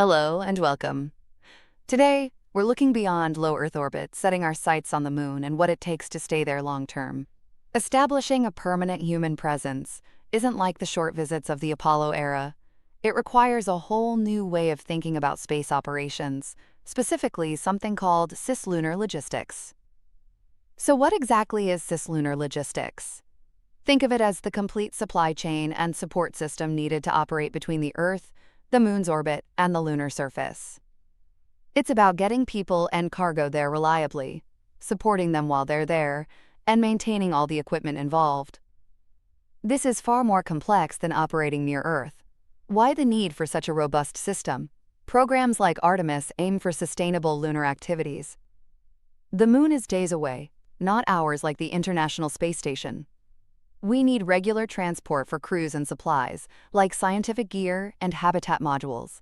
Hello and welcome. Today, we're looking beyond low Earth orbit, setting our sights on the moon and what it takes to stay there long term. Establishing a permanent human presence isn't like the short visits of the Apollo era. It requires a whole new way of thinking about space operations, specifically something called cislunar logistics. So what exactly is cislunar logistics? Think of it as the complete supply chain and support system needed to operate between the Earth, the moon's orbit, and the lunar surface. It's about getting people and cargo there reliably, supporting them while they're there, and maintaining all the equipment involved. This is far more complex than operating near Earth. Why the need for such a robust system? Programs like Artemis aim for sustainable lunar activities. The moon is days away, not hours like the International Space Station. We need regular transport for crews and supplies, like scientific gear and habitat modules.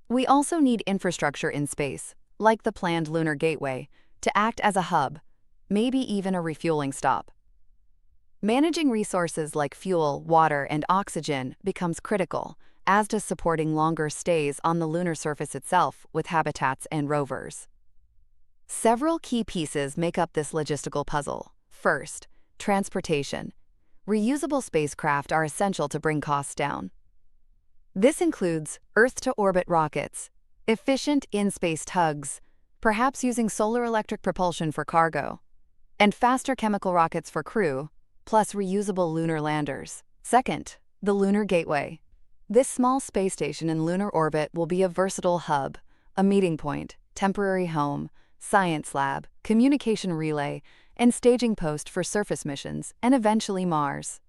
We also need infrastructure in space, like the planned Lunar Gateway, to act as a hub, maybe even a refueling stop. Managing resources like fuel, water, and oxygen becomes critical, as does supporting longer stays on the lunar surface itself with habitats and rovers. Several key pieces make up this logistical puzzle. First, transportation. Reusable spacecraft are essential to bring costs down. This includes Earth-to-orbit rockets, efficient in-space tugs, perhaps using solar electric propulsion for cargo, and faster chemical rockets for crew, plus reusable lunar landers. Second, the Lunar Gateway. This small space station in lunar orbit will be a versatile hub, a meeting point, temporary home, science lab, communication relay, and staging post for surface missions, and eventually Mars.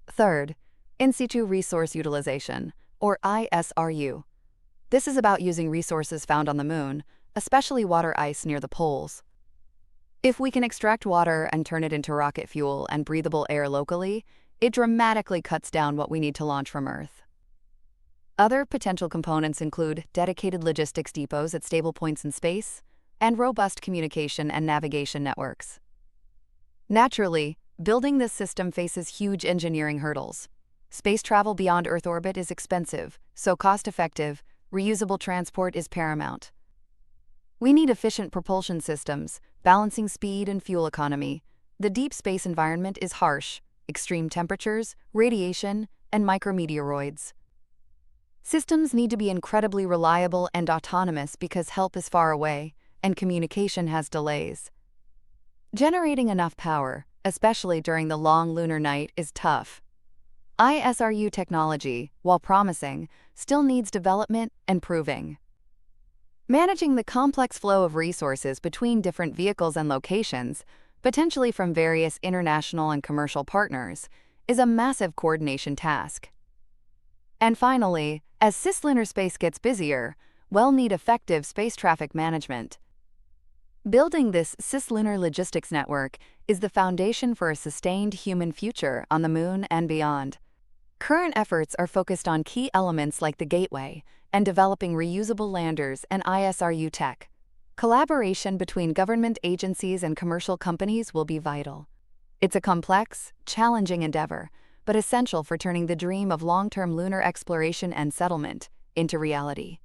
Third, in situ resource utilization, or ISRU. This is about using resources found on the moon, especially water ice near the poles. If we can extract water and turn it into rocket fuel and breathable air locally, it dramatically cuts down what we need to launch from Earth. Other potential components include dedicated logistics depots at stable points in space, and robust communication and navigation networks. Naturally, building this system faces huge engineering hurdles. Space travel beyond Earth orbit is expensive, so cost-effective, reusable transport is paramount. We need efficient propulsion systems, balancing speed and fuel economy. The deep space environment is harsh, extreme temperatures, radiation, and micrometeoroids. Systems need to be incredibly reliable and autonomous because help is far away, and communication has delays. Generating enough power, especially during the long lunar night, is tough. ISRU technology, while promising, still needs development and proving. Managing the complex flow of resources between different vehicles and locations, potentially from various international and commercial partners, is a massive coordination task. And finally, as cislunar space gets busier, we'll need effective space traffic management. Building this cislunar logistics network is the foundation for a sustained human future on the moon and beyond. Current efforts are focused on key elements like the gateway and developing reusable landers and ISRU tech. Collaboration between government agencies and commercial companies will be vital. It's a complex, challenging endeavor, but essential for turning the dream of long-term lunar exploration and settlement into reality.